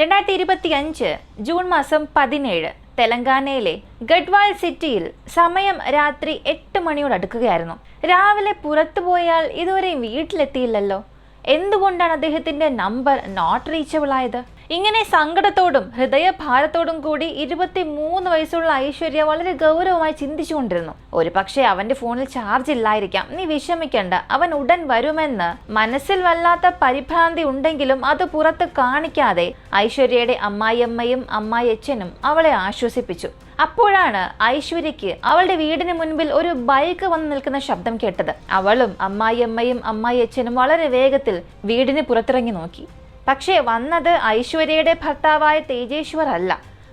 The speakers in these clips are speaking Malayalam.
2025 ജൂൺ മാസം 17 തെലങ്കാനയിലെ ഗഡ്വാൾ സിറ്റിയിൽ സമയം രാത്രി 8 മണിയോട് അടുക്കുകയായിരുന്നു. രാവിലെ പുറത്തുപോയാൽ ഇതുവരെ വീട്ടിലെത്തിയില്ലല്ലോ. എന്തുകൊണ്ടാണ് അദ്ദേഹത്തിന്റെ നമ്പർ നോട്ട് റീച്ചബിൾ ആയത്? ഇങ്ങനെ സങ്കടത്തോടും ഹൃദയഭാരത്തോടും കൂടി 23 വയസ്സുള്ള ഐശ്വര്യ വളരെ ഗൗരവമായി ചിന്തിച്ചുകൊണ്ടിരുന്നു. ഒരു പക്ഷേ അവന്റെ ഫോണിൽ ചാർജ് ഇല്ലായിരിക്കാം. നീ വിഷമിക്കണ്ട, അവൻ ഉടൻ വരുമെന്ന് മനസ്സിൽ വല്ലാത്ത പരിഭ്രാന്തി ഉണ്ടെങ്കിലും അത് പുറത്ത് കാണിക്കാതെ ഐശ്വര്യയുടെ അമ്മായിയമ്മയും അമ്മായിയച്ഛനും അവളെ ആശ്വസിപ്പിച്ചു. അപ്പോഴാണ് ഐശ്വര്യയ്ക്ക് അവളുടെ വീടിന് മുൻപിൽ ഒരു ബൈക്ക് വന്ന് നിൽക്കുന്ന ശബ്ദം കേട്ടത്. അവളും അമ്മായിയമ്മയും അമ്മായിയച്ഛനും വളരെ വേഗത്തിൽ വീടിന് പുറത്തിറങ്ങി നോക്കി. പക്ഷേ വന്നത് ഐശ്വര്യയുടെ ഭർത്താവായ തേജേശ്വർ അല്ല,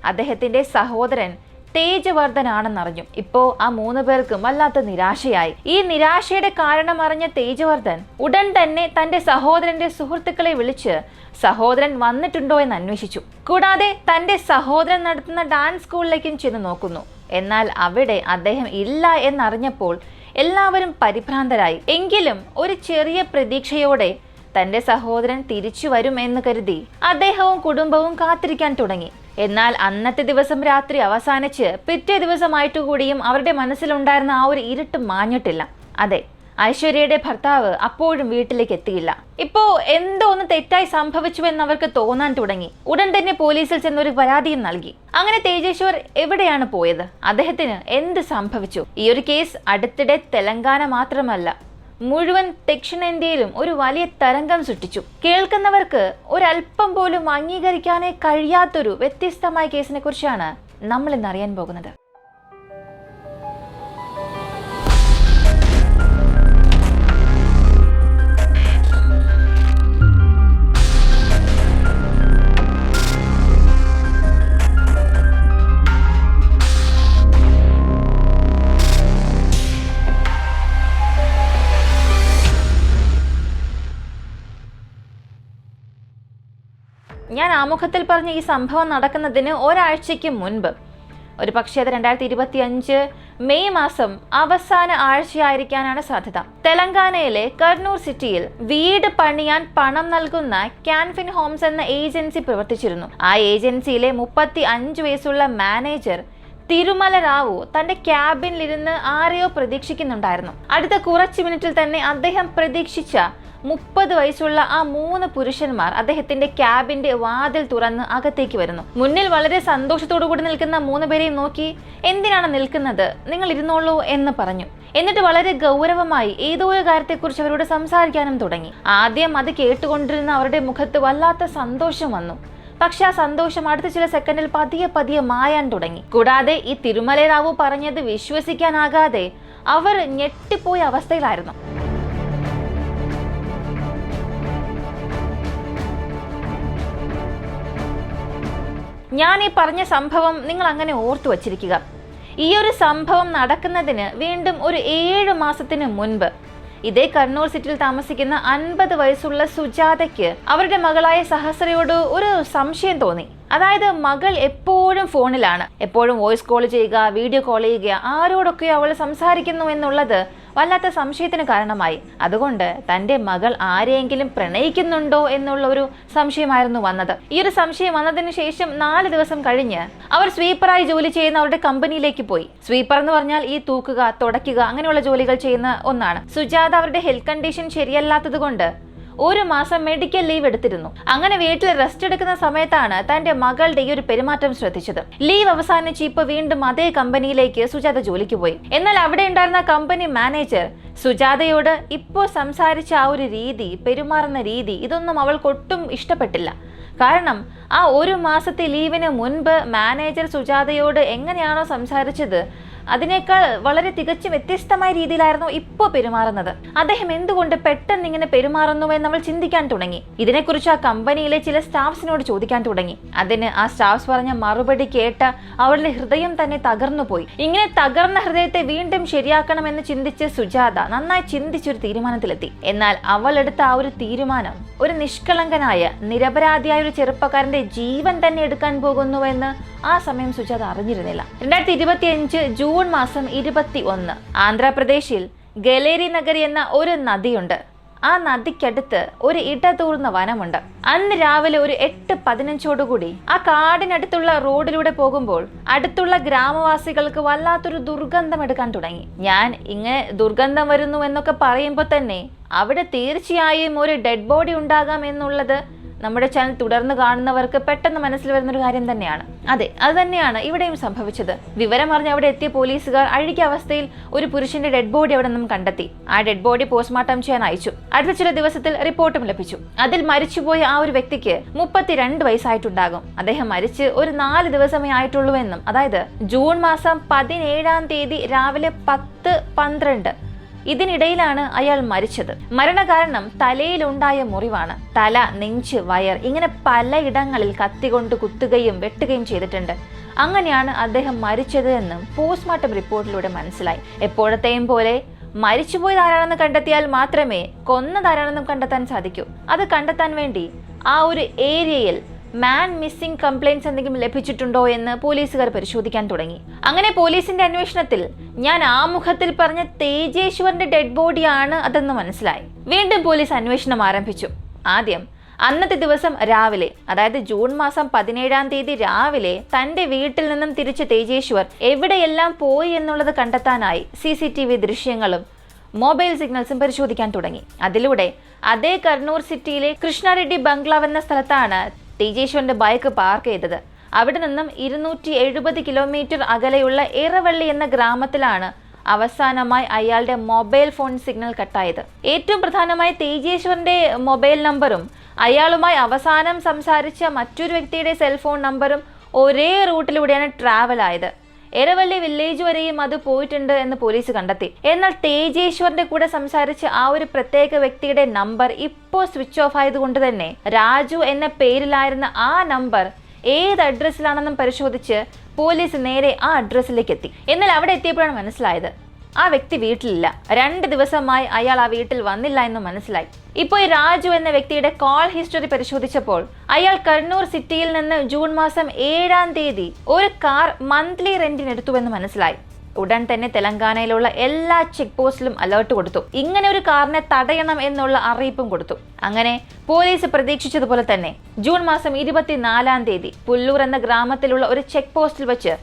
അദ്ദേഹത്തിന്റെ സഹോദരൻ തേജവർദ്ധനാണെന്നറിഞ്ഞു. ഇപ്പോ ആ 3 പേർക്കും വല്ലാത്ത നിരാശയായി. ഈ നിരാശയുടെ കാരണം അറിഞ്ഞ തേജവർദ്ധൻ ഉടൻ തന്നെ തന്റെ സഹോദരന്റെ സുഹൃത്തുക്കളെ വിളിച്ച് സഹോദരൻ വന്നിട്ടുണ്ടോ എന്ന് അന്വേഷിച്ചു. കൂടാതെ തന്റെ സഹോദരൻ നടത്തുന്ന ഡാൻസ് സ്കൂളിലേക്കും ചെന്ന് നോക്കുന്നു. എന്നാൽ അവിടെ അദ്ദേഹം ഇല്ല എന്നറിഞ്ഞപ്പോൾ എല്ലാവരും പരിഭ്രാന്തരായി. എങ്കിലും ഒരു ചെറിയ പ്രതീക്ഷയോടെ തന്റെ സഹോദരൻ തിരിച്ചു വരും എന്ന് കരുതി അദ്ദേഹവും കുടുംബവും കാത്തിരിക്കാൻ തുടങ്ങി. എന്നാൽ അന്നത്തെ ദിവസം രാത്രി അവസാനിച്ച് പിറ്റേ ദിവസമായിട്ടുകൂടിയും അവരുടെ മനസ്സിലുണ്ടായിരുന്ന ആ ഒരു ഇരുട്ട് മാഞ്ഞിട്ടില്ല. അതെ, ഐശ്വര്യയുടെ ഭർത്താവ് അപ്പോഴും വീട്ടിലേക്ക് എത്തിയില്ല. ഇപ്പോ എന്തോ ഒന്ന് തെറ്റായി സംഭവിച്ചുവെന്ന് അവർക്ക് തോന്നാൻ തുടങ്ങി. ഉടൻ തന്നെ പോലീസിൽ ചെന്നൊരു പരാതിയും നൽകി. അങ്ങനെ തേജേശ്വർ എവിടെയാണ് പോയത്? അദ്ദേഹത്തിന് എന്ത് സംഭവിച്ചു? ഈ ഒരു കേസ് അടുത്തിടെ തെലങ്കാന മാത്രമല്ല, മുഴുവൻ ദക്ഷിണേന്ത്യയിലും ഒരു വലിയ തരംഗം സൃഷ്ടിച്ചു. കേൾക്കുന്നവർക്ക് ഒരല്പം പോലും അംഗീകരിക്കാനേ കഴിയാത്തൊരു വ്യത്യസ്തമായ കേസിനെ കുറിച്ചാണ് നമ്മൾ ഇന്ന് അറിയാൻ പോകുന്നത്. ഞാൻ ആമുഖത്തിൽ പറഞ്ഞ ഈ സംഭവം നടക്കുന്നതിന് ഒരാഴ്ചയ്ക്ക് മുൻപ്, ഒരു പക്ഷേ അത് 2025 മെയ് മാസം അവസാന ആഴ്ചയായിരിക്കാനാണ് സാധ്യത. തെലങ്കാനയിലെ കർണൂർ സിറ്റിയിൽ വീട് പണിയാൻ പണം നൽകുന്ന ക്യാൻഫിൻ ഹോംസ് എന്ന ഏജൻസി പ്രവർത്തിച്ചിരുന്നു. ആ ഏജൻസിയിലെ 35 വയസ്സുള്ള മാനേജർ തിരുമല റാവു തന്റെ ക്യാബിനിലിരുന്ന് ആരെയോ പ്രതീക്ഷിക്കുന്നുണ്ടായിരുന്നു. അടുത്ത കുറച്ച് മിനിറ്റിൽ തന്നെ അദ്ദേഹം പ്രതീക്ഷിച്ച 30 വയസ്സുള്ള ആ 3 പുരുഷന്മാർ അദ്ദേഹത്തിന്റെ ക്യാബിന്റെ വാതിൽ തുറന്ന് അകത്തേക്ക് വരുന്നു. മുന്നിൽ വളരെ സന്തോഷത്തോടു കൂടി നിൽക്കുന്ന 3 പേരെയും നോക്കി, എന്തിനാണ് നിൽക്കുന്നത്, നിങ്ങൾ ഇരുന്നോളൂ എന്ന് പറഞ്ഞു. എന്നിട്ട് വളരെ ഗൗരവമായി ഏതോ ഒരു കാര്യത്തെക്കുറിച്ച് അവരോട് സംസാരിക്കാനും തുടങ്ങി. ആദ്യം അത് കേട്ടുകൊണ്ടിരുന്ന അവരുടെ മുഖത്ത് വല്ലാത്ത സന്തോഷം വന്നു. പക്ഷെ ആ സന്തോഷം അടുത്ത ചില സെക്കൻഡിൽ പതിയെ മായാൻ തുടങ്ങി. കൂടാതെ ഈ തിരുമല റാവു പറഞ്ഞത് വിശ്വസിക്കാനാകാതെ അവർ ഞെട്ടിപ്പോയ അവസ്ഥയിലായിരുന്നു. ഞാൻ ഈ പറഞ്ഞ സംഭവം നിങ്ങൾ അങ്ങനെ ഓർത്തു വച്ചിരിക്കുക. ഈ ഒരു സംഭവം നടക്കുന്നതിന് വീണ്ടും ഒരു 7 മാസത്തിന് മുൻപ് ഇതേ കർണൂർ സിറ്റിയിൽ താമസിക്കുന്ന 50 വയസ്സുള്ള സുജാതയ്ക്ക് അവരുടെ മകളായ സഹസ്രയോട് ഒരു സംശയം തോന്നി. അതായത് മകൾ എപ്പോഴും ഫോണിലാണ്, എപ്പോഴും വോയിസ് കോൾ ചെയ്യുക, വീഡിയോ കോൾ ചെയ്യുക, ആരോടൊക്കെ അവൾ സംസാരിക്കുന്നു എന്നുള്ളത് വല്ലാത്ത സംശയത്തിന് കാരണമായി. അതുകൊണ്ട് തന്റെ മകൾ ആരെയെങ്കിലും പ്രണയിക്കുന്നുണ്ടോ എന്നുള്ള ഒരു സംശയമായിരുന്നു വന്നത്. ഈ ഒരു സംശയം വന്നതിന് ശേഷം 4 ദിവസം കഴിഞ്ഞ് അവർ സ്വീപ്പറായി ജോലി ചെയ്യുന്ന അവരുടെ കമ്പനിയിലേക്ക് പോയി. സ്വീപ്പർ എന്ന് പറഞ്ഞാൽ ഈ തൂക്കുക, തുടയ്ക്കുക അങ്ങനെയുള്ള ജോലികൾ ചെയ്യുന്ന ഒന്നാണ്. സുജാത അവരുടെ ഹെൽത്ത് കണ്ടീഷൻ ശരിയല്ലാത്തത് കൊണ്ട് 1 മാസം മെഡിക്കൽ ലീവ് എടുത്തിരുന്നു. അങ്ങനെ വീട്ടിൽ റെസ്റ്റ് എടുക്കുന്ന സമയത്താണ് തന്റെ മകളുടെ ഈ ഒരു പെരുമാറ്റം ശ്രദ്ധിച്ചത്. ലീവ് അവസാനിച്ച് ഇപ്പൊ വീണ്ടും അതേ കമ്പനിയിലേക്ക് സുജാത ജോലിക്ക് പോയി. എന്നാൽ അവിടെ ഉണ്ടായിരുന്ന കമ്പനി മാനേജർ സുജാതയോട് ഇപ്പോൾ സംസാരിച്ച ആ ഒരു രീതി, പെരുമാറുന്ന രീതി, ഇതൊന്നും അവൾക്ക് ഒട്ടും ഇഷ്ടപ്പെട്ടില്ല. കാരണം ആ 1 മാസത്തെ ലീവിന് മുൻപ് മാനേജർ സുജാതയോട് എങ്ങനെയാണോ സംസാരിച്ചത് അതിനേക്കാൾ വളരെ തികച്ചും വ്യത്യസ്തമായ രീതിയിലായിരുന്നു ഇപ്പോൾ പെരുമാറുന്നത്. അദ്ദേഹം എന്തുകൊണ്ട് പെട്ടെന്ന് ഇങ്ങനെ പെരുമാറുന്നുവെന്ന് അവൾ ചിന്തിക്കാൻ തുടങ്ങി. ഇതിനെക്കുറിച്ച് ആ കമ്പനിയിലെ ചില സ്റ്റാഫ്സിനോട് ചോദിക്കാൻ തുടങ്ങി. അതിന് ആ സ്റ്റാഫ്സ് പറഞ്ഞ മറുപടി കേട്ട അവളുടെ ഹൃദയം തന്നെ തകർന്നു പോയി. ഇങ്ങനെ തകർന്ന ഹൃദയത്തെ വീണ്ടും ശരിയാക്കണമെന്ന് ചിന്തിച്ച് സുജാത നന്നായി ചിന്തിച്ചൊരു തീരുമാനത്തിലെത്തി. എന്നാൽ അവൾ എടുത്ത ആ ഒരു തീരുമാനം ഒരു നിഷ്കളങ്കനായ നിരപരാധിയായ ഒരു ചെറുപ്പക്കാരന്റെ ജീവൻ തന്നെ എടുക്കാൻ പോകുന്നുവെന്ന് ആ സമയം സുജാത അറിഞ്ഞിരുന്നില്ല. 2025 ജൂൺ മാസം 21 ആന്ധ്രാപ്രദേശിൽ ഗലേരി നഗരി എന്ന ഒരു നദിയുണ്ട്. ആ നദിക്കടുത്ത് ഒരു ഇടതൂർന്ന വനമുണ്ട്. അന്ന് രാവിലെ ഒരു 8:15 ആ കാടിനടുത്തുള്ള റോഡിലൂടെ പോകുമ്പോൾ അടുത്തുള്ള ഗ്രാമവാസികൾക്ക് വല്ലാത്തൊരു ദുർഗന്ധം എടുക്കാൻ തുടങ്ങി. ഞാൻ ഇങ്ങനെ ദുർഗന്ധം വരുന്നു എന്നൊക്കെ പറയുമ്പോൾ തന്നെ അവിടെ തീർച്ചയായും ഒരു ഡെഡ് ബോഡി ഉണ്ടാകാം എന്നുള്ളത് നമ്മുടെ ചാനൽ തുടർന്ന് കാണുന്നവർക്ക് പെട്ടെന്ന് മനസ്സിൽ വരുന്നൊരു കാര്യം തന്നെയാണ്. അതെ, അത് തന്നെയാണ് ഇവിടെയും സംഭവിച്ചത്. വിവരം അറിഞ്ഞ് അവിടെ എത്തിയ പോലീസുകാർ അഴുകിയ അവസ്ഥയിൽ ഒരു പുരുഷന്റെ ഡെഡ് ബോഡി അവിടെ നിന്നും കണ്ടെത്തി. ആ ഡെഡ് ബോഡി പോസ്റ്റ്മോർട്ടം ചെയ്യാൻ അയച്ചു. അടുത്ത ചില ദിവസത്തിൽ റിപ്പോർട്ടും ലഭിച്ചു. അതിൽ മരിച്ചുപോയ ആ ഒരു വ്യക്തിക്ക് 32 വയസ്സായിട്ടുണ്ടാകും. അദ്ദേഹം മരിച്ച് ഒരു 4 ദിവസമേ ആയിട്ടുള്ളൂ എന്നും, അതായത് ജൂൺ മാസം 17-ാം തീയതി രാവിലെ 10:12 ഇതിനിടയിലാണ് അയാൾ മരിച്ചത്. മരണകാരണം തലയിലുണ്ടായ മുറിവാണ്. തല, നെഞ്ച്, വയർ ഇങ്ങനെ പലയിടങ്ങളിൽ കത്തികൊണ്ട് കുത്തുകയും വെട്ടുകയും ചെയ്തിട്ടുണ്ട്. അങ്ങനെയാണ് അദ്ദേഹം മരിച്ചത് എന്നും പോസ്റ്റ്മോർട്ടം റിപ്പോർട്ടിലൂടെ മനസ്സിലായി. എപ്പോഴത്തെയും പോലെ മരിച്ചുപോയത് ആരാണെന്ന് കണ്ടെത്തിയാൽ മാത്രമേ കൊന്നതാരാണെന്നും കണ്ടെത്താൻ സാധിക്കൂ. അത് കണ്ടെത്താൻ വേണ്ടി ആ ഒരു ഏരിയയിൽ മാൻ മിസ്സിംഗ് കംപ്ലൈൻറ്റ്സ് എന്തെങ്കിലും ലഭിച്ചിട്ടുണ്ടോ എന്ന് പോലീസുകാർ പരിശോധിക്കാൻ തുടങ്ങി. അങ്ങനെ പോലീസിന്റെ അന്വേഷണത്തിൽ ഞാൻ ആമുഖത്തിൽ പറഞ്ഞ തേജേശ്വറിന്റെ ഡെഡ് ബോഡിയാണ് അതെന്ന് മനസ്സിലായി. വീണ്ടും പോലീസ് അന്വേഷണം ആരംഭിച്ചു. ആദ്യം അന്നത്തെ ദിവസം രാവിലെ, അതായത് ജൂൺ മാസം 17-ാം തീയതി രാവിലെ തന്റെ വീട്ടിൽ നിന്നും തിരിച്ച തേജേശ്വർ എവിടെയെല്ലാം പോയി എന്നുള്ളത് കണ്ടെത്താനായി CCTV ദൃശ്യങ്ങളും മൊബൈൽ സിഗ്നൽസും പരിശോധിക്കാൻ തുടങ്ങി. അതിലൂടെ അതേ കർണൂർ സിറ്റിയിലെ കൃഷ്ണാറെഡ്ഡി ബംഗ്ലാവ് എന്ന സ്ഥലത്താണ് തേജേശ്വറിന്റെ ബൈക്ക് പാർക്ക് ചെയ്തത്. അവിടെ നിന്നും 270 കിലോമീറ്റർ അകലെയുള്ള ഇറവള്ളി എന്ന ഗ്രാമത്തിലാണ് അവസാനമായി അയാളുടെ മൊബൈൽ ഫോൺ സിഗ്നൽ കട്ടായത്. ഏറ്റവും പ്രധാനമായി തേജേശ്വറിന്റെ മൊബൈൽ നമ്പറും അയാളുമായി അവസാനം സംസാരിച്ച മറ്റൊരു വ്യക്തിയുടെ സെൽഫോൺ നമ്പറും ഒരേ റൂട്ടിലൂടെയാണ് ട്രാവൽ ആയത്. എരവള്ളി വില്ലേജ് വരെയും അത് പോയിട്ടുണ്ട് എന്ന് പോലീസ് കണ്ടെത്തി. എന്നാൽ തേജേശ്വറിന്റെ കൂടെ സംസാരിച്ച ആ ഒരു പ്രത്യേക വ്യക്തിയുടെ നമ്പർ ഇപ്പോൾ സ്വിച്ച് ഓഫ് ആയതുകൊണ്ട് തന്നെ രാജു എന്ന പേരിലായിരുന്ന ആ നമ്പർ ഏത് അഡ്രസ്സിലാണെന്നും പരിശോധിച്ച് പോലീസ് നേരെ ആ അഡ്രസ്സിലേക്ക് എത്തി. എന്നാൽ അവിടെ എത്തിയപ്പോഴാണ് മനസ്സിലായത് ആ വ്യക്തി വീട്ടിലില്ല. 2 ദിവസമായി അയാൾ ആ വീട്ടിൽ വന്നില്ല എന്ന് മനസ്സിലായി. ഇപ്പോൾ ഈ രാജു എന്ന വ്യക്തിയുടെ കോൾ ഹിസ്റ്ററി പരിശോധിച്ചപ്പോൾ അയാൾ കണ്ണൂർ സിറ്റിയിൽ നിന്ന് ജൂൺ മാസം 7-ാം തീയതി ഒരു കാർ മന്ത്ലി റെന്റിന് എടുത്തുവെന്ന് മനസ്സിലായി. ഉടൻ തന്നെ തെലങ്കാനയിലുള്ള എല്ലാ ചെക്ക് പോസ്റ്റിലും അലേർട്ട് കൊടുത്തു. ഇങ്ങനെ ഒരു കാറിനെ തടയണം എന്നുള്ള അറിയിപ്പും കൊടുത്തു. അങ്ങനെ പോലീസ് പ്രതീക്ഷിച്ചതുപോലെ തന്നെ ജൂൺ മാസം 24-ാം തീയതി പുല്ലൂർ എന്ന ഗ്രാമത്തിലുള്ള ഒരു ചെക്ക് പോസ്റ്റിൽ വെച്ച്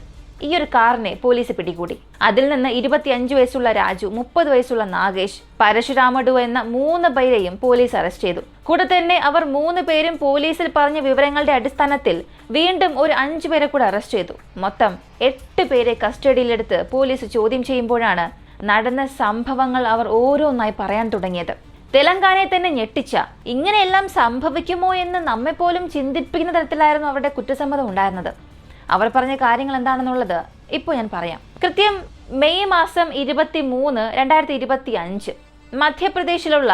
ഈ ഒരു കാറിനെ പോലീസ് പിടികൂടി. അതിൽ നിന്ന് 25 വയസ്സുള്ള രാജു, 30 വയസ്സുള്ള നാഗേഷ്, പരശുരാമഡു എന്ന 3 പേരെയും പോലീസ് അറസ്റ്റ് ചെയ്തു. കൂടെ തന്നെ അവർ 3 പേരും പോലീസിൽ പറഞ്ഞ വിവരങ്ങളുടെ അടിസ്ഥാനത്തിൽ വീണ്ടും ഒരു 5 പേരെ കൂടെ അറസ്റ്റ് ചെയ്തു. മൊത്തം 8 പേരെ കസ്റ്റഡിയിലെടുത്ത് പോലീസ് ചോദ്യം ചെയ്യുമ്പോഴാണ് നടന്ന സംഭവങ്ങൾ അവർ ഓരോന്നായി പറയാൻ തുടങ്ങിയത്. തെലങ്കാനയെ തന്നെ ഞെട്ടിച്ച, ഇങ്ങനെയെല്ലാം സംഭവിക്കുമോ എന്ന് നമ്മെപ്പോലും ചിന്തിപ്പിക്കുന്ന തരത്തിലായിരുന്നു അവരുടെ കുറ്റസമ്മതം ഉണ്ടായിരുന്നത്. അവർ പറഞ്ഞ കാര്യങ്ങൾ എന്താണെന്നുള്ളത് ഇപ്പോൾ ഞാൻ പറയാം. കൃത്യം മെയ് മാസം 23, 2025 മധ്യപ്രദേശിലുള്ള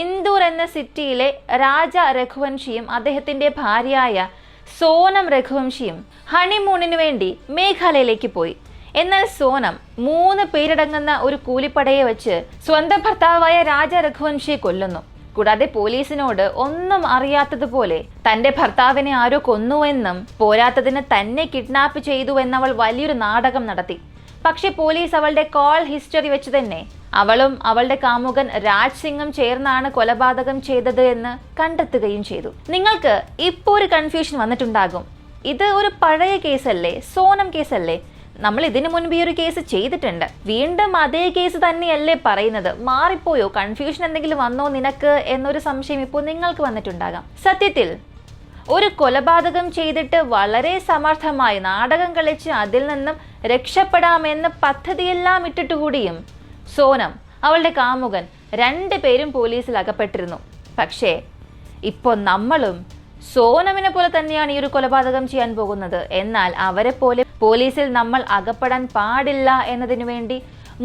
ഇന്ദൂർ എന്ന സിറ്റിയിലെ രാജ രഘുവംശിയും അദ്ദേഹത്തിന്റെ ഭാര്യയായ സോനം രഘുവംശിയും ഹണിമൂണിന് വേണ്ടി മേഘാലയയിലേക്ക് പോയി. എന്നാൽ സോനം 3 പേരടങ്ങുന്ന ഒരു കൂലിപ്പടയെ വെച്ച് സ്വന്തം ഭർത്താവായ രാജ രഘുവംശിയെ കൊല്ലുന്നു. കൂടാതെ പോലീസിനോട് ഒന്നും അറിയാത്തതുപോലെ തന്റെ ഭർത്താവിനെ ആരോ കൊന്നുവെന്നും പോരാത്തതിന് തന്നെ കിഡ്നാപ്പ് ചെയ്തു എന്നവൾ വലിയൊരു നാടകം നടത്തി. പക്ഷെ പോലീസ് അവളുടെ കോൾ ഹിസ്റ്ററി വെച്ച് തന്നെ അവളും അവളുടെ കാമുകൻ രാജ് സിംഗും ചേർന്നാണ് കൊലപാതകം ചെയ്തത് എന്ന് കണ്ടെത്തുകയും ചെയ്തു. നിങ്ങൾക്ക് ഇപ്പോൾ ഒരു കൺഫ്യൂഷൻ വന്നിട്ടുണ്ടാകും, ഇത് ഒരു പഴയ കേസല്ലേ, സോനം കേസല്ലേ, നമ്മൾ ഇതിനു മുൻപ് ഈ ഒരു കേസ് ചെയ്തിട്ടുണ്ട്, വീണ്ടും അതേ കേസ് തന്നെയല്ലേ പറയുന്നത്, മാറിപ്പോയോ, കൺഫ്യൂഷൻ എന്തെങ്കിലും വന്നോ നിനക്ക് എന്നൊരു സംശയം ഇപ്പോൾ നിങ്ങൾക്ക് വന്നിട്ടുണ്ടാകാം. സത്യത്തിൽ ഒരു കൊലപാതകം ചെയ്തിട്ട് വളരെ സമർത്ഥമായി നാടകം കളിച്ച് അതിൽ നിന്നും രക്ഷപ്പെടാമെന്ന് പദ്ധതിയെല്ലാം ഇട്ടിട്ടുകൂടിയും സോനം, അവളുടെ കാമുകൻ 2 പേരും പോലീസിൽ അകപ്പെട്ടിരുന്നു. പക്ഷേ ഇപ്പോൾ നമ്മളും സോനമിനെ പോലെ തന്നെയാണ് ഈ ഒരു കൊലപാതകം ചെയ്യാൻ പോകുന്നത്. എന്നാൽ അവരെ പോലെ പോലീസിൽ നമ്മൾ അകപ്പെടാൻ പാടില്ല എന്നതിനു വേണ്ടി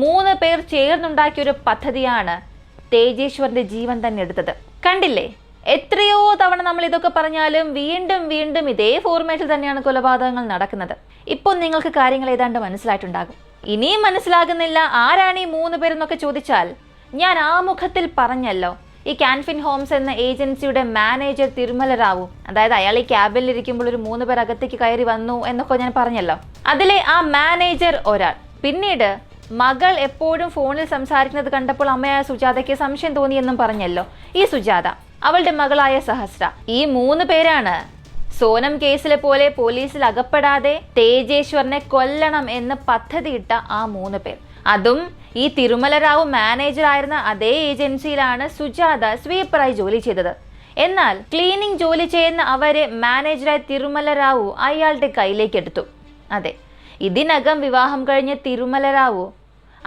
3 പേർ ചേർന്നുണ്ടാക്കിയ ഒരു പദ്ധതിയാണ് തേജേശ്വറിന്റെ ജീവൻ തന്നെ എടുത്തത്. കണ്ടില്ലേ, എത്രയോ തവണ നമ്മൾ ഇതൊക്കെ പറഞ്ഞാലും വീണ്ടും വീണ്ടും ഇതേ ഫോർമാറ്റിൽ തന്നെയാണ് കൊലപാതകങ്ങൾ നടക്കുന്നത്. ഇപ്പോൾ നിങ്ങൾക്ക് കാര്യങ്ങൾ ഏതാണ്ട് മനസ്സിലായിട്ടുണ്ടാകും. ഇനിയും മനസ്സിലാകുന്നില്ല ആരാണ് ഈ 3 പേരെന്നൊക്കെ ചോദിച്ചാൽ ഞാൻ ആമുഖത്തിൽ പറഞ്ഞല്ലോ, ഈ കാൻഫിൻ ഹോംസ് എന്ന ഏജൻസിയുടെ മാനേജർ തിരുമല റാവു, അതായത് അയാൾ ഈ ക്യാബിനിൽ ഇരിക്കുമ്പോൾ ഒരു 3 പേർ അകത്തേക്ക് കയറി വന്നു എന്നൊക്കെ ഞാൻ പറഞ്ഞല്ലോ. അതിലെ ആ മാനേജർ ഒരാൾ, പിന്നീട് മകൾ എപ്പോഴും ഫോണിൽ സംസാരിക്കുന്നത് കണ്ടപ്പോൾ അമ്മയായ സുജാതയ്ക്ക് സംശയം തോന്നിയെന്നും പറഞ്ഞല്ലോ. ഈ സുജാത, അവളുടെ മകളായ സഹസ്ര, ഈ 3 പേരാണ് സോനം കേസിലെ പോലെ പോലീസിൽ അകപ്പെടാതെ തേജേശ്വറിനെ കൊല്ലണം എന്ന് പദ്ധതിയിട്ട ആ 3 പേർ. അതും ഈ തിരുമല റാവു മാനേജർ ആയിരുന്ന അതേ ഏജൻസിയിലാണ് സുജാത സ്വീപ്പറായി ജോലി ചെയ്തത്. എന്നാൽ ക്ലീനിങ് ജോലി ചെയ്യുന്ന അവരെ മാനേജറായ തിരുമല റാവു അയാളുടെ കയ്യിലേക്ക് എടുത്തു. അതെ, ഇതിനകം വിവാഹം കഴിഞ്ഞ തിരുമല റാവു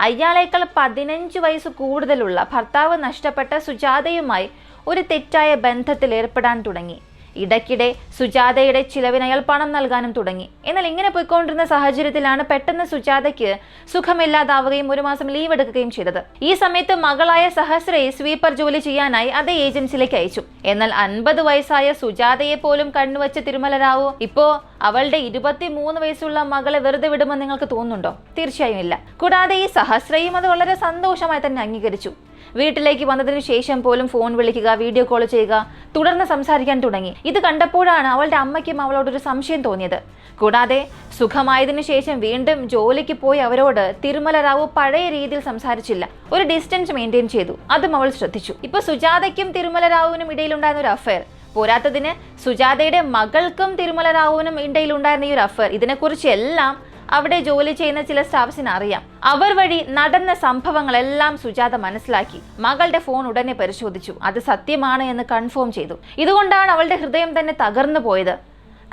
അയാളേക്കാൾ 15 വയസ്സ് കൂടുതലുള്ള ഭർത്താവ് നഷ്ടപ്പെട്ട സുജാതയുമായി ഒരു തെറ്റായ ബന്ധത്തിൽ ഏർപ്പെടാൻ തുടങ്ങി. ഇടയ്ക്കിടെ സുജാതയുടെ ചിലവിന് അയാൾ പണം നൽകാനും തുടങ്ങി. എന്നാൽ ഇങ്ങനെ പോയിക്കൊണ്ടിരുന്ന സാഹചര്യത്തിലാണ് പെട്ടെന്ന് സുജാതയ്ക്ക് സുഖമില്ലാതാവുകയും 1 മാസം ലീവ് എടുക്കുകയും ചെയ്തത്. ഈ സമയത്ത് മകളായ സഹസ്രയെ സ്വീപ്പർ ജോലി ചെയ്യാനായി അതേ ഏജൻസിയിലേക്ക് അയച്ചു. എന്നാൽ 50 വയസ്സായ സുജാതയെ പോലും കണ്ണുവച്ച തിരുമല റാവു ഇപ്പോ അവളുടെ 23 വയസ്സുള്ള മകളെ വെറുതെ വിടുമെന്ന് നിങ്ങൾക്ക് തോന്നുന്നുണ്ടോ? തീർച്ചയായും ഇല്ല. കൂടാതെ ഈ സഹസ്രയും അത് വളരെ സന്തോഷമായി തന്നെ അംഗീകരിച്ചു. വീട്ടിലേക്ക് വന്നതിനു ശേഷം പോലും ഫോൺ വിളിക്കുക, വീഡിയോ കോൾ ചെയ്യുക, തുടർന്ന് സംസാരിക്കാൻ തുടങ്ങി. ഇത് കണ്ടപ്പോഴാണ് അവളുടെ അമ്മയ്ക്കും അവളോടൊരു സംശയം തോന്നിയത്. കൂടാതെ സുഖമായതിനു ശേഷം വീണ്ടും ജോലിക്ക് പോയി അവരോട് തിരുമല റാവു പഴയ രീതിയിൽ സംസാരിച്ചില്ല. ഒരു ഡിസ്റ്റൻസ് മെയിൻറ്റെയിൻ ചെയ്തു. അതും അവൾ ശ്രദ്ധിച്ചു. ഇപ്പൊ സുജാതയ്ക്കും തിരുമല റാവുവിനും ഇടയിലുണ്ടായിരുന്ന ഒരു അഫയർ, പോരാത്തതിന് സുജാതയുടെ മകൾക്കും തിരുമല റാവുവിനും ഇടയിലുണ്ടായിരുന്ന ഈ ഒരു അഫയർ, ഇതിനെക്കുറിച്ച് എല്ലാം അവിടെ ജോലി ചെയ്യുന്ന ചില സ്റ്റാഫ്സിന് അറിയാം. അവർ വഴി നടന്ന സംഭവങ്ങളെല്ലാം സുജാത മനസ്സിലാക്കി. മകളുടെ ഫോൺ ഉടനെ പരിശോധിച്ചു. അത് സത്യമാണ് എന്ന് കൺഫേം ചെയ്തു. ഇതുകൊണ്ടാണ് അവളുടെ ഹൃദയം തന്നെ തകർന്നു പോയത്.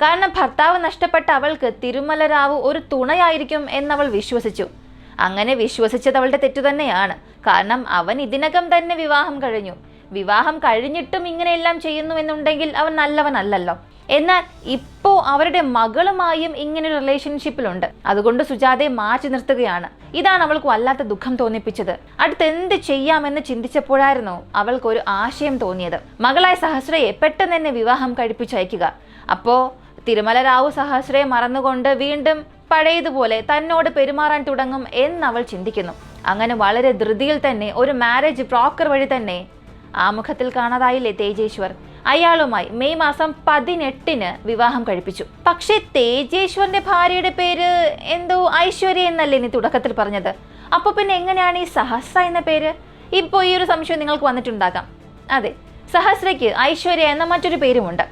കാരണം ഭർത്താവ് നഷ്ടപ്പെട്ട അവൾക്ക് തിരുമല റാവു ഒരു തുണയായിരിക്കും എന്നവൾ വിശ്വസിച്ചു. അങ്ങനെ വിശ്വസിച്ചത് അവളുടെ തെറ്റു തന്നെയാണ്. കാരണം അവൻ ഇതിനകം തന്നെ വിവാഹം കഴിഞ്ഞു. വിവാഹം കഴിഞ്ഞിട്ടും ഇങ്ങനെയെല്ലാം ചെയ്യുന്നു എന്നുണ്ടെങ്കിൽ അവൻ നല്ലവനല്ലല്ലോ. എന്നാൽ ഇപ്പോ അവരുടെ മകളുമായും ഇങ്ങനൊരു റിലേഷൻഷിപ്പിലുണ്ട്. അതുകൊണ്ട് സുജാതയെ മാറ്റി നിർത്തുകയാണ്. ഇതാണ് അവൾക്ക് വല്ലാത്ത ദുഃഖം തോന്നിപ്പിച്ചത്. അടുത്ത് എന്ത് ചെയ്യാമെന്ന് ചിന്തിച്ചപ്പോഴായിരുന്നു അവൾക്ക് ഒരു ആശയം തോന്നിയത്. മകളായ സഹസ്രയെ പെട്ടെന്ന് തന്നെ വിവാഹം കഴിപ്പിച്ചയക്കുക. അപ്പോ തിരുമല റാവു സഹസ്രയെ മറന്നുകൊണ്ട് വീണ്ടും പഴയതുപോലെ തന്നോട് പെരുമാറാൻ തുടങ്ങും എന്നവൾ ചിന്തിക്കുന്നു. അങ്ങനെ വളരെ ധൃതിയിൽ തന്നെ ഒരു മാരേജ് ബ്രോക്കർ വഴി തന്നെ ആമുഖത്തിൽ കാണാതായില്ലേ തേജേശ്വർ, അയാളുമായി മെയ് മാസം 18-ന് വിവാഹം കഴിപ്പിച്ചു. പക്ഷേ തേജേശ്വറിന്റെ ഭാര്യയുടെ പേര് എന്തോ ഐശ്വര്യ എന്നല്ലേ നീ തുടക്കത്തിൽ പറഞ്ഞത്? അപ്പൊ പിന്നെ എങ്ങനെയാണ് ഈ സഹസ്ര എന്ന പേര്? ഇപ്പൊ ഈ ഒരു സംശയം നിങ്ങൾക്ക് വന്നിട്ടുണ്ടാകാം. അതെ, സഹസ്രയ്ക്ക് ഐശ്വര്യ എന്ന മറ്റൊരു പേരുമുണ്ട്.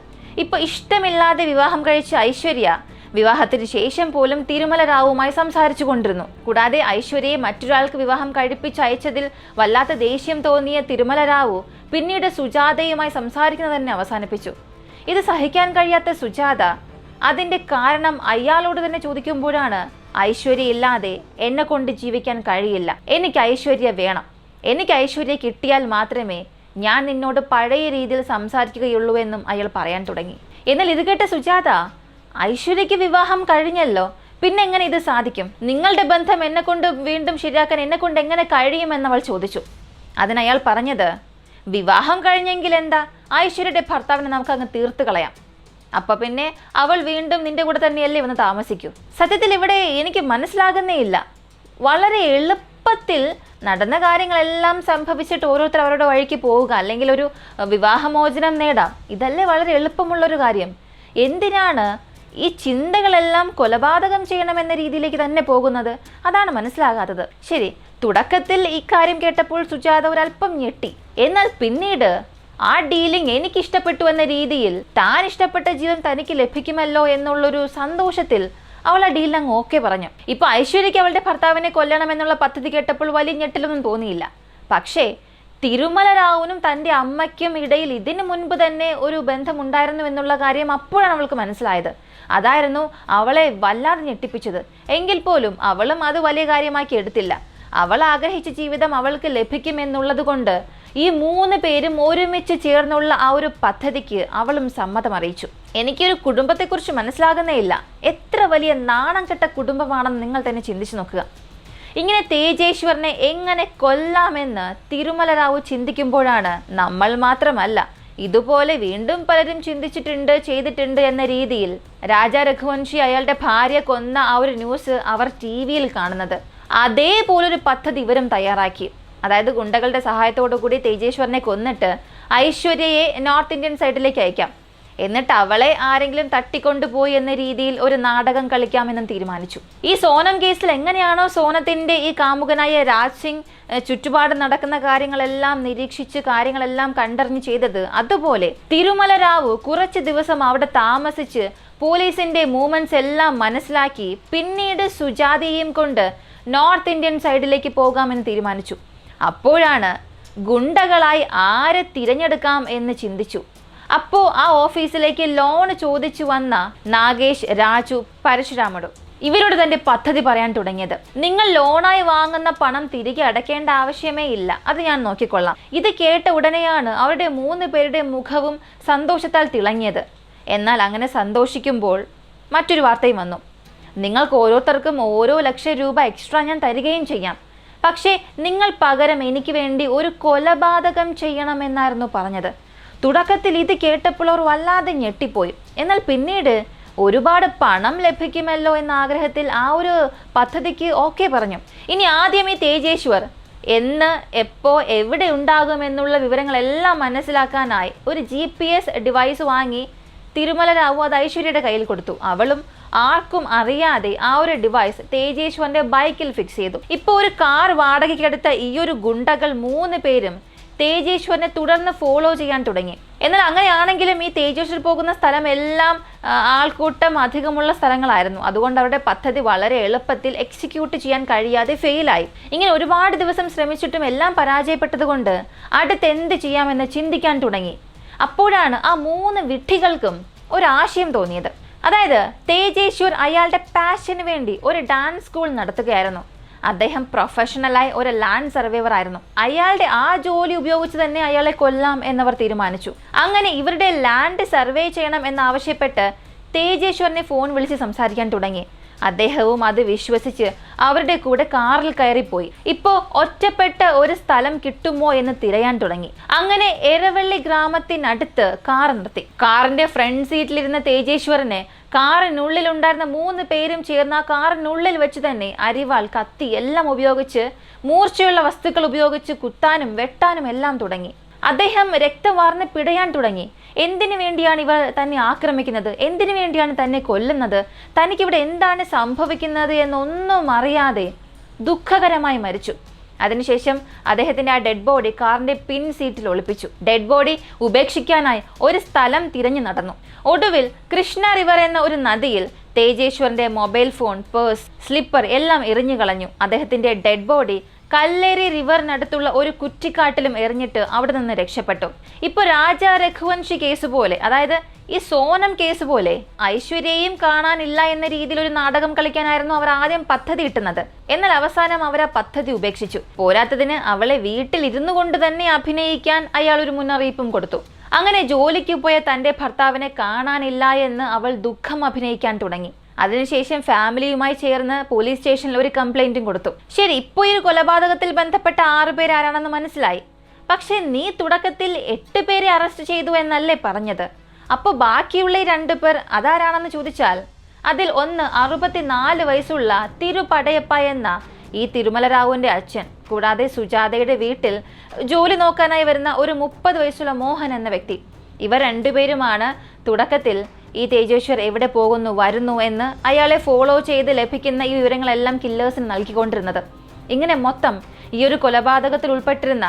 ഇപ്പൊ ഇഷ്ടമില്ലാതെ വിവാഹം കഴിച്ച ഐശ്വര്യ വിവാഹത്തിന് ശേഷം പോലും തിരുമല റാവുമായി സംസാരിച്ചു കൊണ്ടിരുന്നു. കൂടാതെ ഐശ്വര്യയെ മറ്റൊരാൾക്ക് വിവാഹം കഴിപ്പിച്ചയച്ചതിൽ വല്ലാത്ത ദേഷ്യം തോന്നിയ തിരുമല റാവു പിന്നീട് സുജാതയുമായി സംസാരിക്കുന്നത് തന്നെ അവസാനിപ്പിച്ചു. ഇത് സഹിക്കാൻ കഴിയാത്ത സുജാത അതിന്റെ കാരണം അയാളോട് തന്നെ ചോദിക്കുമ്പോഴാണ്, ഐശ്വര്യ ഇല്ലാതെ എന്നെ കൊണ്ട് ജീവിക്കാൻ കഴിയില്ല, എനിക്ക് ഐശ്വര്യ വേണം, എനിക്ക് ഐശ്വര്യ കിട്ടിയാൽ മാത്രമേ ഞാൻ നിന്നോട് പഴയ രീതിയിൽ സംസാരിക്കുകയുള്ളൂ എന്നും അയാൾ പറയാൻ തുടങ്ങി. എന്നാൽ ഇത് കേട്ട സുജാത, ഐശ്വര്യയ്ക്ക് വിവാഹം കഴിഞ്ഞല്ലോ, പിന്നെ എങ്ങനെ ഇത് സാധിക്കും? നിങ്ങളുടെ ബന്ധം എന്നെ കൊണ്ട് വീണ്ടും ശരിയാക്കാൻ എന്നെ കൊണ്ട് എങ്ങനെ കഴിയുമെന്ന് അവൾ ചോദിച്ചു. അതിനയാൾ പറഞ്ഞത്, വിവാഹം കഴിഞ്ഞെങ്കിൽ എന്താ, ഐശ്വര്യയുടെ ഭർത്താവിനെ നമുക്ക് അങ്ങ് തീർത്ത് കളയാം. അപ്പൊ പിന്നെ അവൾ വീണ്ടും നിന്റെ കൂടെ തന്നെയല്ലേ വന്ന് താമസിക്കൂ. സത്യത്തിൽ ഇവിടെ എനിക്ക് മനസ്സിലാകുന്നേ ഇല്ല. വളരെ എളുപ്പത്തിൽ നടന്ന കാര്യങ്ങളെല്ലാം സംഭവിച്ചിട്ട് ഓരോരുത്തർ അവരുടെ വഴിക്ക് പോവുക, അല്ലെങ്കിൽ ഒരു വിവാഹമോചനം നേടാം. ഇതല്ലേ വളരെ എളുപ്പമുള്ളൊരു കാര്യം. എന്തിനാണ് ഈ ചിന്തകളെല്ലാം കൊലപാതകം ചെയ്യണമെന്ന രീതിയിലേക്ക് തന്നെ പോകുന്നത്? അതാണ് മനസ്സിലാകാത്തത്. ശരി, തുടക്കത്തിൽ ഈ കാര്യം കേട്ടപ്പോൾ സുജാത ഒരല്പം ഞെട്ടി. എന്നാൽ പിന്നീട് ആ ഡീലിംഗ് എനിക്ക് ഇഷ്ടപ്പെട്ടു എന്ന രീതിയിൽ, താൻ ഇഷ്ടപ്പെട്ട ജീവൻ തനിക്ക് ലഭിക്കുമല്ലോ എന്നുള്ളൊരു സന്തോഷത്തിൽ അവൾ ആ ഡീലിൽ അങ്ങ് ഓക്കെ പറഞ്ഞു. ഇപ്പൊ ഐശ്വര്യയ്ക്ക് അവളുടെ ഭർത്താവിനെ കൊല്ലണമെന്നുള്ള പദ്ധതി കേട്ടപ്പോൾ വലിയ ഞെട്ടലൊന്നും തോന്നിയില്ല. പക്ഷേ തിരുമല റാവുവിനും തൻ്റെ അമ്മയ്ക്കും ഇടയിൽ ഇതിനു മുൻപ് തന്നെ ഒരു ബന്ധമുണ്ടായിരുന്നു എന്നുള്ള കാര്യം അപ്പോഴാണ് അവൾക്ക് മനസ്സിലായത്. അതായിരുന്നു അവളെ വല്ലാതെ ഞെട്ടിപ്പിച്ചത്. എങ്കിൽ പോലും അവളും അത് വലിയ കാര്യമാക്കി എടുത്തില്ല. അവൾ ആഗ്രഹിച്ച ജീവിതം അവൾക്ക് ലഭിക്കുമെന്നുള്ളത് കൊണ്ട് ഈ 3 പേരും ഒരുമിച്ച് ചേർന്നുള്ള ആ ഒരു പദ്ധതിക്ക് അവളും സമ്മതം അറിയിച്ചു. എനിക്കൊരു കുടുംബത്തെക്കുറിച്ച് മനസ്സിലാകുന്നേ ഇല്ല. എത്ര വലിയ നാണം കെട്ട കുടുംബമാണെന്ന് നിങ്ങൾ തന്നെ ചിന്തിച്ചു നോക്കുക. ഇങ്ങനെ തേജേശ്വറിനെ എങ്ങനെ കൊല്ലാമെന്ന് തിരുമല റാവു ചിന്തിക്കുമ്പോഴാണ് നമ്മൾ മാത്രമല്ല ഇതുപോലെ വീണ്ടും പലരും ചിന്തിച്ചിട്ടുണ്ട്, ചെയ്തിട്ടുണ്ട് എന്ന രീതിയിൽ രാജാ രഘുവംശി അയാളുടെ ഭാര്യ കൊന്ന ആ ഒരു ന്യൂസ് അവർ TV-യിൽ കാണുന്നത്. അതേപോലൊരു പദ്ധതി ഇവരും തയ്യാറാക്കി. അതായത് ഗുണ്ടകളുടെ സഹായത്തോടു കൂടി തേജേശ്വറിനെ കൊന്നിട്ട് ഐശ്വര്യയെ നോർത്ത് ഇന്ത്യൻ സൈഡിലേക്ക് അയക്കാം. എന്നിട്ട് അവളെ ആരെങ്കിലും തട്ടിക്കൊണ്ടുപോയി എന്ന രീതിയിൽ ഒരു നാടകം കളിക്കാമെന്നും തീരുമാനിച്ചു. ഈ സോനം കേസിൽ എങ്ങനെയാണോ സോനത്തിന്റെ ഈ കാമുകനായ രാജ് സിംഗ് ചുറ്റുപാട് നടക്കുന്ന കാര്യങ്ങളെല്ലാം നിരീക്ഷിച്ച് കാര്യങ്ങളെല്ലാം കണ്ടറിഞ്ഞ് ചെയ്തത്, അതുപോലെ തിരുമല റാവു കുറച്ച് ദിവസം അവിടെ താമസിച്ച് പോലീസിന്റെ മൂവ്മെന്റ്സ് എല്ലാം മനസ്സിലാക്കി പിന്നീട് സുജാതയെയും കൊണ്ട് നോർത്ത് ഇന്ത്യൻ സൈഡിലേക്ക് പോകാമെന്ന് തീരുമാനിച്ചു. അപ്പോഴാണ് ഗുണ്ടകളായി ആരെ തിരഞ്ഞെടുക്കാം എന്ന് ചിന്തിച്ചു. അപ്പോൾ ആ ഓഫീസിലേക്ക് ലോൺ ചോദിച്ചു വന്ന നാഗേഷ്, രാജു, പരശുരാമടു ഇവരോട് തന്റെ പദ്ധതി പറയാൻ തുടങ്ങിയത്. നിങ്ങൾ ലോണായി വാങ്ങുന്ന പണം തിരികെ അടയ്ക്കേണ്ട ആവശ്യമേ ഇല്ല, അത് ഞാൻ നോക്കിക്കൊള്ളാം. ഇത് കേട്ട ഉടനെയാണ് അവരുടെ 3 പേരുടെ മുഖവും സന്തോഷത്താൽ തിളങ്ങിയത്. എന്നാൽ അങ്ങനെ സന്തോഷിക്കുമ്പോൾ മറ്റൊരു വാർത്തയും വന്നു. നിങ്ങൾക്ക് ഓരോരുത്തർക്കും ഓരോ ലക്ഷം രൂപ എക്സ്ട്രാ ഞാൻ തരികയും ചെയ്യാം, പക്ഷേ നിങ്ങൾ പകരം എനിക്ക് വേണ്ടി ഒരു കൊലപാതകം ചെയ്യണമെന്നായിരുന്നു പറഞ്ഞത്. തുടക്കത്തിൽ ഇത് കേട്ടപ്പോൾ അവർ വല്ലാതെ ഞെട്ടിപ്പോയി. എന്നാൽ പിന്നീട് ഒരുപാട് പണം ലഭിക്കുമല്ലോ എന്ന ആഗ്രഹത്തിൽ ആ ഒരു പദ്ധതിക്ക് ഓക്കെ പറഞ്ഞു. ഇനി ആദ്യം ഈ തേജേശ്വർ എന്ന്, എപ്പോ, എവിടെ ഉണ്ടാകുമെന്നുള്ള വിവരങ്ങളെല്ലാം മനസ്സിലാക്കാനായി ഒരു GPS ഡിവൈസ് വാങ്ങി തിരുമല റാവു അത് ഐശ്വര്യയുടെ കയ്യിൽ കൊടുത്തു. അവളും ആർക്കും അറിയാതെ ആ ഒരു ഡിവൈസ് തേജേശ്വറിന്റെ ബൈക്കിൽ ഫിക്സ് ചെയ്തു. ഇപ്പോൾ ഒരു കാർ വാടകയ്ക്കെടുത്ത ഈ ഒരു ഗുണ്ടകൾ 3 പേരും തേജേശ്വറിനെ തുടർന്ന് ഫോളോ ചെയ്യാൻ തുടങ്ങി. എന്നാൽ അങ്ങനെയാണെങ്കിലും ഈ തേജേശ്വർ പോകുന്ന സ്ഥലം എല്ലാം ആൾക്കൂട്ടം അധികമുള്ള സ്ഥലങ്ങളായിരുന്നു. അതുകൊണ്ട് അവരുടെ പദ്ധതി വളരെ എളുപ്പത്തിൽ എക്സിക്യൂട്ട് ചെയ്യാൻ കഴിയാതെ ഫെയിലായി. ഇങ്ങനെ ഒരുപാട് ദിവസം ശ്രമിച്ചിട്ടും എല്ലാം പരാജയപ്പെട്ടത് കൊണ്ട് അടുത്ത് എന്ത് ചെയ്യാമെന്ന് ചിന്തിക്കാൻ തുടങ്ങി. അപ്പോഴാണ് ആ 3 വിഡ്ഢികൾക്കും ഒരാശയം തോന്നിയത്. അതായത് തേജേശ്വർ അയാളുടെ പാഷന് വേണ്ടി ഒരു ഡാൻസ് സ്കൂൾ നടത്തുകയായിരുന്നു. അദ്ദേഹം പ്രൊഫഷണലായി ഒരു ലാൻഡ് സർവൈവർ ആയിരുന്നു. അയാളുടെ ആ ജോലി ഉപയോഗിച്ച് തന്നെ അയാളെ കൊല്ലാം എന്നവർ തീരുമാനിച്ചു. അങ്ങനെ ഇവരുടെ ലാൻഡ് സർവേ ചെയ്യണം എന്നാവശ്യപ്പെട്ട് തേജേശ്വറിനെ ഫോൺ വിളിച്ച് സംസാരിക്കാൻ തുടങ്ങി. അദ്ദേഹവും അത് വിശ്വസിച്ച് അവരുടെ കൂടെ കാറിൽ കയറിപ്പോയി. ഇപ്പോൾ ഒറ്റപ്പെട്ട ഒരു സ്ഥലം കിട്ടുമോ എന്ന് തിരയാൻ തുടങ്ങി. അങ്ങനെ എരവള്ളി ഗ്രാമത്തിനടുത്ത് കാർ നിർത്തി. കാറിന്റെ ഫ്രണ്ട് സീറ്റിലിരുന്ന തേജേശ്വറിനെ കാറിനുള്ളിൽ ഉണ്ടായിരുന്ന 3 പേരും ചേർന്ന് ആ കാറിനുള്ളിൽ വെച്ച് തന്നെ അരിവാൾ, കത്തി എല്ലാം ഉപയോഗിച്ച് മൂർച്ചയുള്ള വസ്തുക്കൾ ഉപയോഗിച്ച് കുത്താനും വെട്ടാനും എല്ലാം തുടങ്ങി. അദ്ദേഹം രക്തം വാർന്ന് പിടയാൻ തുടങ്ങി. എന്തിനു വേണ്ടിയാണ് ഇവർ തന്നെ ആക്രമിക്കുന്നത്? എന്തിനു വേണ്ടിയാണ് തന്നെ കൊല്ലുന്നത്? തനിക്കിവിടെ എന്താണ് സംഭവിക്കുന്നത് എന്നൊന്നും അറിയാതെ ദുഃഖകരമായി മരിച്ചു. അതിനുശേഷം അദ്ദേഹത്തിന്റെ ആ ഡെഡ് ബോഡി കാറിന്റെ പിൻ സീറ്റിൽ ഒളിപ്പിച്ചു. ഡെഡ് ബോഡി ഉപേക്ഷിക്കാനായി ഒരു സ്ഥലം തിരഞ്ഞു നടന്നു. ഒടുവിൽ കൃഷ്ണ റിവർ എന്ന ഒരു നദിയിൽ തേജേശ്വറിന്റെ മൊബൈൽ ഫോൺ, പേഴ്സ്, സ്ലിപ്പർ എല്ലാം എറിഞ്ഞു കളഞ്ഞു. അദ്ദേഹത്തിന്റെ ഡെഡ് ബോഡി കല്ലേരി റിവറിനടുത്തുള്ള ഒരു കുറ്റിക്കാട്ടിലും എറിഞ്ഞിട്ട് അവിടെ നിന്ന് രക്ഷപ്പെട്ടു. ഇപ്പോൾ രാജ രഘുവൻഷി കേസ് പോലെ, അതായത് ഈ സോനം കേസ് പോലെ ഐശ്വര്യയും കാണാനില്ല എന്ന രീതിയിൽ ഒരു നാടകം കളിക്കാനായിരുന്നു അവർ ആദ്യം പദ്ധതി ഇട്ടുന്നത്. എന്നാൽ അവസാനം അവർ ആ പദ്ധതി ഉപേക്ഷിച്ചു. പോരാത്തതിന് അവളെ വീട്ടിൽ ഇരുന്നു കൊണ്ട് തന്നെ അഭിനയിക്കാൻ അയാൾ ഒരു മുന്നറിയിപ്പും കൊടുത്തു. അങ്ങനെ ജോലിക്ക് പോയ തന്റെ ഭർത്താവിനെ കാണാനില്ല എന്ന് അവൾ ദുഃഖം അഭിനയിക്കാൻ തുടങ്ങി. അതിനുശേഷം ഫാമിലിയുമായി ചേർന്ന് പോലീസ് സ്റ്റേഷനിൽ ഒരു കംപ്ലൈന്റും കൊടുത്തു. ശരി, ഇപ്പോൾ ഈ കൊലപാതകത്തിൽ ബന്ധപ്പെട്ട 6 പേര് ആരാണെന്ന് മനസ്സിലായി. പക്ഷെ നീ തുടക്കത്തിൽ 8 പേരെ അറസ്റ്റ് ചെയ്തു എന്നല്ലേ പറഞ്ഞത്? അപ്പോൾ ബാക്കിയുള്ള 2 പേർ അതാരാണെന്ന് ചോദിച്ചാൽ അതിൽ ഒന്ന് 64 വയസ്സുള്ള തിരുപടയപ്പ എന്ന ഈ തിരുമല റാവുവിന്റെ അച്ഛൻ, കൂടാതെ സുജാതയുടെ വീട്ടിൽ ജോലി നോക്കാനായി വരുന്ന ഒരു 30 വയസ്സുള്ള മോഹൻ എന്ന വ്യക്തി. ഇവർ 2 പേരുമാണ് തുടക്കത്തിൽ ഈ തേജേശ്വർ എവിടെ പോകുന്നു, വരുന്നു എന്ന് അയാളെ ഫോളോ ചെയ്ത് ലഭിക്കുന്ന ഈ വിവരങ്ങളെല്ലാം കില്ലേഴ്സിന് നൽകിക്കൊണ്ടിരുന്നത്. ഇങ്ങനെ മൊത്തം ഈ ഒരു കൊലപാതകത്തിൽ ഉൾപ്പെട്ടിരുന്ന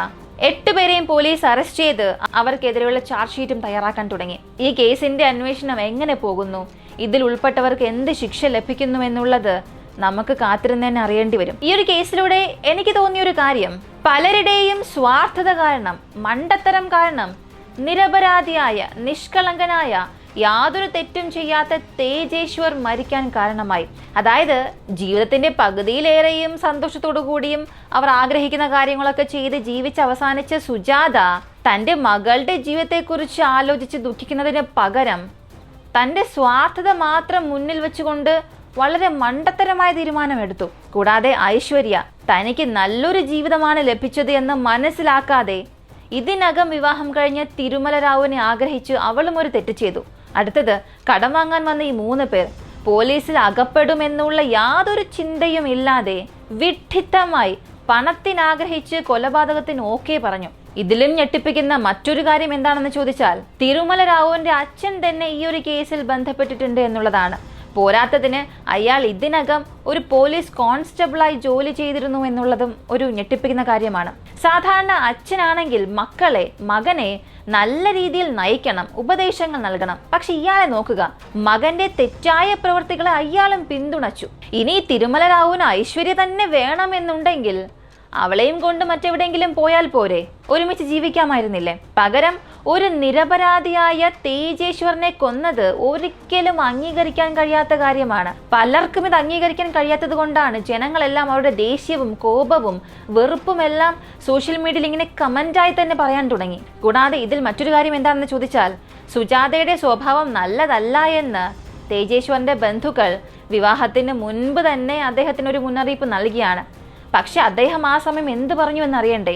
8 പേരെയും പോലീസ് അറസ്റ്റ് ചെയ്ത് അവർക്കെതിരെയുള്ള ചാർജ് ഷീറ്റും തയ്യാറാക്കാൻ തുടങ്ങി. ഈ കേസിന്റെ അന്വേഷണം എങ്ങനെ പോകുന്നു, ഇതിൽ ഉൾപ്പെട്ടവർക്ക് എന്ത് ശിക്ഷ ലഭിക്കുന്നു എന്നുള്ളത് നമുക്ക് കാത്തിരുന്നതന്നെ അറിയേണ്ടി വരും. ഈ ഒരു കേസിലൂടെ എനിക്ക് തോന്നിയൊരു കാര്യം, പലരുടെയും സ്വാർത്ഥത കാരണം, മണ്ടത്തരം കാരണം നിരപരാധിയായ, നിഷ്കളങ്കനായ, യാതൊരു തെറ്റും ചെയ്യാത്ത തേജേശ്വർ മരിക്കാൻ കാരണമായി. അതായത് ജീവിതത്തിന്റെ പകുതിയിലേറെയും സന്തോഷത്തോടു കൂടിയും അവർ ആഗ്രഹിക്കുന്ന കാര്യങ്ങളൊക്കെ ചെയ്ത് ജീവിച്ച് അവസാനിച്ച സുജാത തന്റെ മകളുടെ ജീവിതത്തെക്കുറിച്ച് ആലോചിച്ച് ദുഃഖിക്കുന്നതിന് പകരം തന്റെ സ്വാർത്ഥത മാത്രം മുന്നിൽ വെച്ചുകൊണ്ട് വളരെ മണ്ടത്തരമായ തീരുമാനമെടുത്തു. കൂടാതെ ഐശ്വര്യ തനിക്ക് നല്ലൊരു ജീവിതമാണ് ലഭിച്ചത് എന്ന് മനസ്സിലാക്കാതെ ഇതിനകം വിവാഹം കഴിഞ്ഞ തിരുമല റാവുവിനെ ആഗ്രഹിച്ച് അവളും ഒരു തെറ്റ് ചെയ്തു. അടുത്തത് കടം വാങ്ങാൻ വന്ന ഈ 3 പേർ പോലീസിൽ അകപ്പെടുമെന്നുള്ള യാതൊരു ചിന്തയും ഇല്ലാതെ വിഡ്ഢിത്തമായി പണത്തിനാഗ്രഹിച്ച് കൊലപാതകത്തിന് ഓക്കെ പറഞ്ഞു. ഇതിലും ഞെട്ടിപ്പിക്കുന്ന മറ്റൊരു കാര്യം എന്താണെന്ന് ചോദിച്ചാൽ തിരുമല റാവുവിന്റെ അച്ഛൻ തന്നെ ഈ ഒരു കേസിൽ ബന്ധപ്പെട്ടിട്ടുണ്ട് എന്നുള്ളതാണ്. പോരാത്തതിന് അയാൾ ഇതിനകം ഒരു പോലീസ് കോൺസ്റ്റബിളായി ജോലി ചെയ്തിരുന്നു എന്നുള്ളതും ഒരു ഞെട്ടിപ്പിക്കുന്ന കാര്യമാണ്. സാധാരണ അച്ഛനാണെങ്കിൽ മകനെ നല്ല രീതിയിൽ നയിക്കണം, ഉപദേശങ്ങൾ നൽകണം. പക്ഷെ ഇയാളെ നോക്കുക, മകന്റെ തെറ്റായ പ്രവൃത്തികളെ അയാളും പിന്തുണച്ചു. ഇനി തിരുമല റാവുവിന് ഐശ്വര്യ തന്നെ വേണമെന്നുണ്ടെങ്കിൽ അവളെയും കൊണ്ട് മറ്റെവിടെയെങ്കിലും പോയാൽ പോരെ, ഒരുമിച്ച് ജീവിക്കാമായിരുന്നില്ലേ? പകരം ഒരു നിരപരാധിയായ തേജേശ്വറിനെ കൊന്നത് ഒരിക്കലും അംഗീകരിക്കാൻ കഴിയാത്ത കാര്യമാണ്. പലർക്കും ഇത് അംഗീകരിക്കാൻ കഴിയാത്തത് കൊണ്ടാണ് ജനങ്ങളെല്ലാം അവരുടെ ദേഷ്യവും കോപവും വെറുപ്പും എല്ലാം സോഷ്യൽ മീഡിയയിൽ ഇങ്ങനെ കമന്റായി തന്നെ പറയാൻ തുടങ്ങി. കൂടാതെ ഇതിൽ മറ്റൊരു കാര്യം എന്താണെന്ന് ചോദിച്ചാൽ, സുജാതയുടെ സ്വഭാവം നല്ലതല്ല എന്ന് തേജേശ്വറിന്റെ ബന്ധുക്കൾ വിവാഹത്തിന് മുൻപ് തന്നെ അദ്ദേഹത്തിന് ഒരു മുന്നറിയിപ്പ് നൽകിയാണ്. പക്ഷെ അദ്ദേഹം ആ സമയം എന്ത് പറഞ്ഞു എന്നറിയണ്ടേ?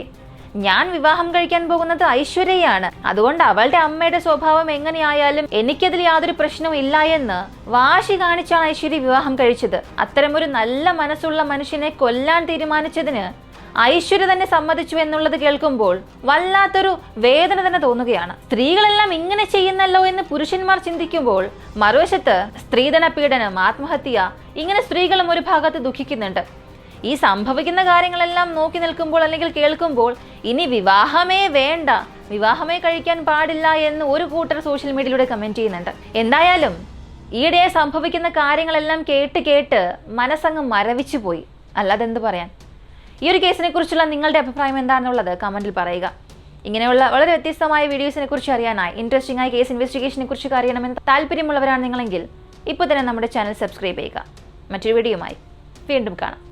ഞാൻ വിവാഹം കഴിക്കാൻ പോകുന്നത് ഐശ്വര്യയാണ്, അതുകൊണ്ട് അവളുടെ അമ്മയുടെ സ്വഭാവം എങ്ങനെയായാലും എനിക്കതിൽ യാതൊരു പ്രശ്നവും ഇല്ല എന്ന് വാശി കാണിച്ചാണ് ഐശ്വര്യ വിവാഹം കഴിച്ചത്. അത്തരമൊരു നല്ല മനസ്സുള്ള മനുഷ്യനെ കൊല്ലാൻ തീരുമാനിച്ചതിന് ഐശ്വര്യ തന്നെ സമ്മതിച്ചു എന്നുള്ളത് കേൾക്കുമ്പോൾ വല്ലാത്തൊരു വേദന തന്നെ തോന്നുകയാണ്. സ്ത്രീകളെല്ലാം ഇങ്ങനെ ചെയ്യുന്നല്ലോ എന്ന് പുരുഷന്മാർ ചിന്തിക്കുമ്പോൾ മറുവശത്ത് സ്ത്രീധന പീഡനം, ആത്മഹത്യ, ഇങ്ങനെ സ്ത്രീകളും ഒരു ഭാഗത്ത് ദുഃഖിക്കുന്നുണ്ട്. ഈ സംഭവിക്കുന്ന കാര്യങ്ങളെല്ലാം നോക്കി നിൽക്കുമ്പോൾ അല്ലെങ്കിൽ കേൾക്കുമ്പോൾ ഇനി വിവാഹമേ വേണ്ട, വിവാഹമേ കഴിക്കാൻ പാടില്ല എന്ന് ഒരു കൂട്ടർ സോഷ്യൽ മീഡിയയിലൂടെ കമന്റ് ചെയ്യുന്നുണ്ട്. എന്തായാലും ഈയിടെ സംഭവിക്കുന്ന കാര്യങ്ങളെല്ലാം കേട്ട് മനസ്സങ്ങ് മരവിച്ചു പോയി, അല്ലാതെ എന്ത് പറയാൻ. ഈ ഒരു കേസിനെ കുറിച്ചുള്ള നിങ്ങളുടെ അഭിപ്രായം എന്താണെന്നുള്ളത് കമന്റിൽ പറയുക. ഇങ്ങനെയുള്ള വളരെ വ്യത്യസ്തമായ വീഡിയോസിനെ കുറിച്ച് അറിയാനായി, ഇൻട്രസ്റ്റിംഗ് ആയ കേസ് ഇൻവെസ്റ്റിഗേഷനെ കുറിച്ച് അറിയണമെന്ന് താല്പര്യമുള്ളവരാണ് നിങ്ങളെങ്കിൽ ഇപ്പോൾ തന്നെ നമ്മുടെ ചാനൽ സബ്സ്ക്രൈബ് ചെയ്യുക. മറ്റൊരു വീഡിയോയുമായി വീണ്ടും കാണാം.